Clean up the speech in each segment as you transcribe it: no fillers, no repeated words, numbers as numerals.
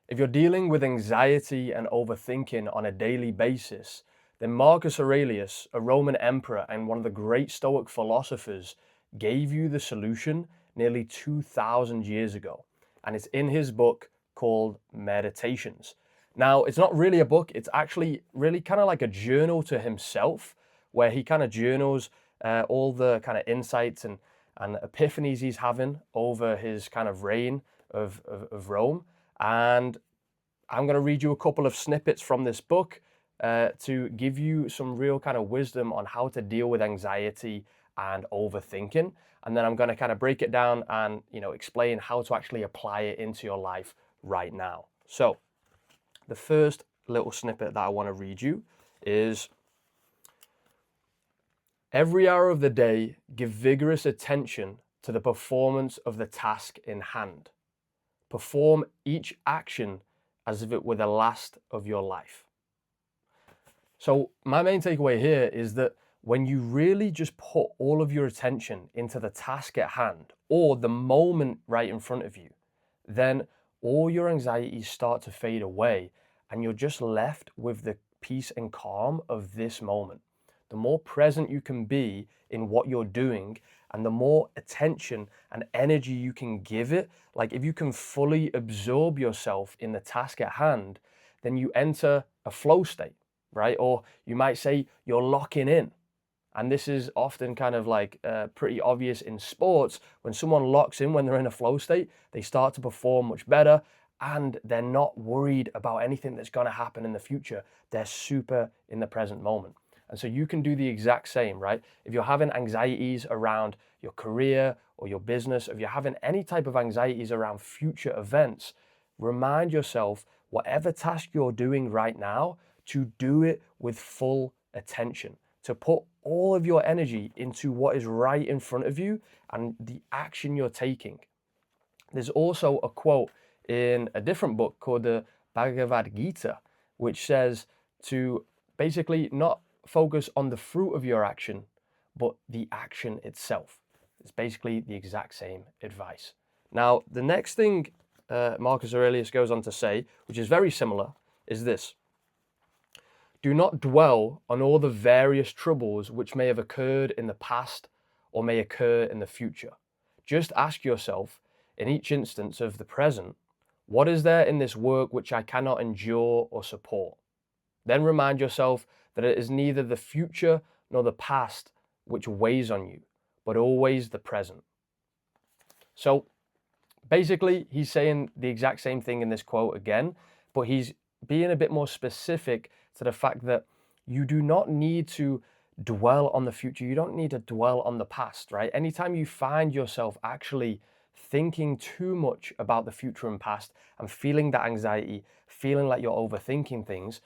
If you're dealing with anxiety and overthinking on a daily basis, then Marcus Aurelius, a Roman emperor and one of the great Stoic philosophers, gave you the solution nearly 2,000 years ago. And it's in his book called Meditations. Now, it's not really a book, it's actually really kind of like a journal to himself, where he kind of journals all the kind of insights and epiphanies he's having over his kind of reign of Rome. And I'm going to read you a couple of snippets from this book to give you some real kind of wisdom on how to deal with anxiety and overthinking. And then I'm going to kind of break it down and, explain how to actually apply it into your life right now. So the first little snippet that I want to read you is: every hour of the day, give vigorous attention to the performance of the task in hand. Perform each action as if it were the last of your life. So my main takeaway here is that when you really just put all of your attention into the task at hand or the moment right in front of you, then all your anxieties start to fade away and you're just left with the peace and calm of this moment. The more present you can be in what you're doing and the more attention and energy you can give it, like if you can fully absorb yourself in the task at hand, then you enter a flow state, right? Or you might say you're locking in. And this is often kind of like pretty obvious in sports. When someone locks in, when they're in a flow state, they start to perform much better and they're not worried about anything that's going to happen in the future. They're super in the present moment. And so you can do the exact same, right? If you're having anxieties around your career or your business, if you're having any type of anxieties around future events, remind yourself, whatever task you're doing right now, to do it with full attention, to put all of your energy into what is right in front of you and the action you're taking. There's also a quote in a different book called the Bhagavad Gita, which says to basically not focus on the fruit of your action, but the action itself. It's basically the exact same advice. Now, the next thing Marcus Aurelius goes on to say, which is very similar, is this: do not dwell on all the various troubles which may have occurred in the past or may occur in the future. Just ask yourself, in each instance of the present, what is there in this work which I cannot endure or support? Then remind yourself that it is neither the future nor the past which weighs on you, but always the present. So basically, he's saying the exact same thing in this quote again, but he's being a bit more specific to the fact that you do not need to dwell on the future. You don't need to dwell on the past, right? Anytime you find yourself actually thinking too much about the future and past and feeling that anxiety, feeling like you're overthinking things,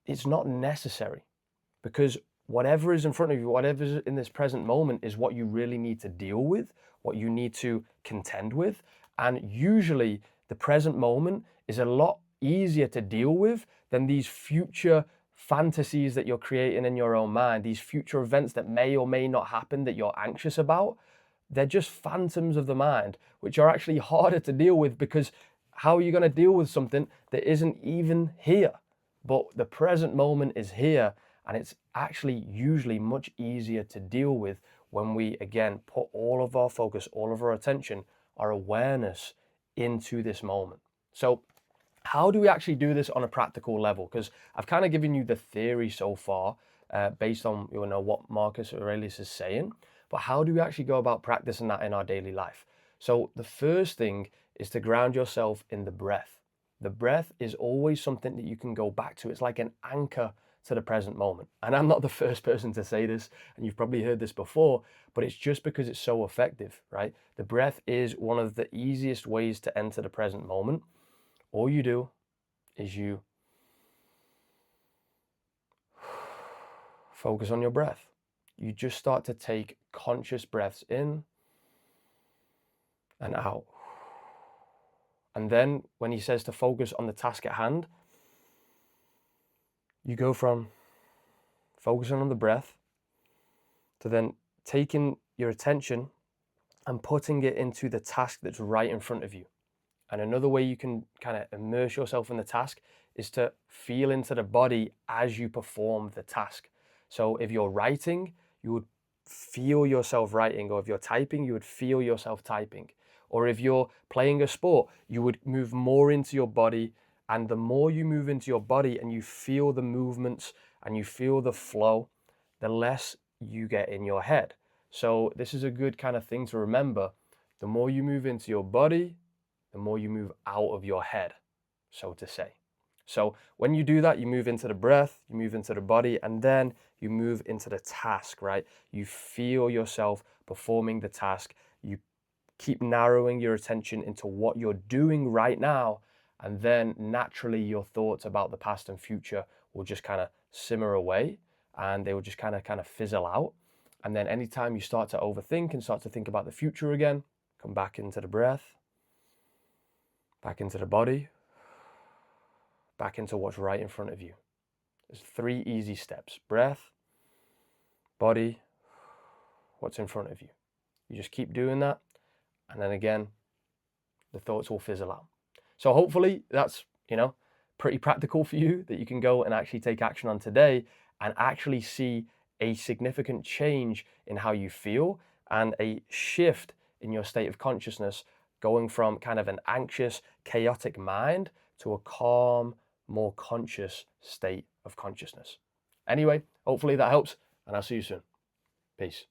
it's not necessary, because whatever is in front of you, whatever is in this present moment is what you really need to deal with, what you need to contend with. And usually the present moment is a lot easier to deal with than these future fantasies that you're creating in your own mind, these future events that may or may not happen that you're anxious about. They're just phantoms of the mind, which are actually harder to deal with, because how are you going to deal with something that isn't even here? But the present moment is here, and it's actually usually much easier to deal with when we, again, put all of our focus, all of our attention, our awareness into this moment. So how do we actually do this on a practical level? Because I've kind of given you the theory so far based on what Marcus Aurelius is saying, but how do we actually go about practicing that in our daily life? So the first thing is to ground yourself in the breath. The breath is always something that you can go back to. It's like an anchor to the present moment. And I'm not the first person to say this, and you've probably heard this before, but it's just because it's so effective, right? The breath is one of the easiest ways to enter the present moment. All you do is you focus on your breath. You just start to take conscious breaths in and out. And then when he says to focus on the task at hand, you go from focusing on the breath to then taking your attention and putting it into the task that's right in front of you. And another way you can kind of immerse yourself in the task is to feel into the body as you perform the task. So if you're writing, you would feel yourself writing, or if you're typing, you would feel yourself typing. Or if you're playing a sport, you would move more into your body. And the more you move into your body and you feel the movements and you feel the flow, the less you get in your head. So this is a good kind of thing to remember. The more you move into your body, the more you move out of your head, so to say. So when you do that, you move into the breath, you move into the body, and then you move into the task, right? You feel yourself performing the task. You keep narrowing your attention into what you're doing right now, and then naturally your thoughts about the past and future will just kind of simmer away, and they will just kind of fizzle out. And then anytime you start to overthink and start to think about the future again, come back into the breath, back into the body, back into what's right in front of you. There's 3 easy steps: breath, body, what's in front of you. You just keep doing that, and then again, the thoughts will fizzle out. So hopefully that's, pretty practical for you, that you can go and actually take action on today and actually see a significant change in how you feel and a shift in your state of consciousness, going from kind of an anxious, chaotic mind to a calm, more conscious state of consciousness. Anyway, hopefully that helps, and I'll see you soon. Peace.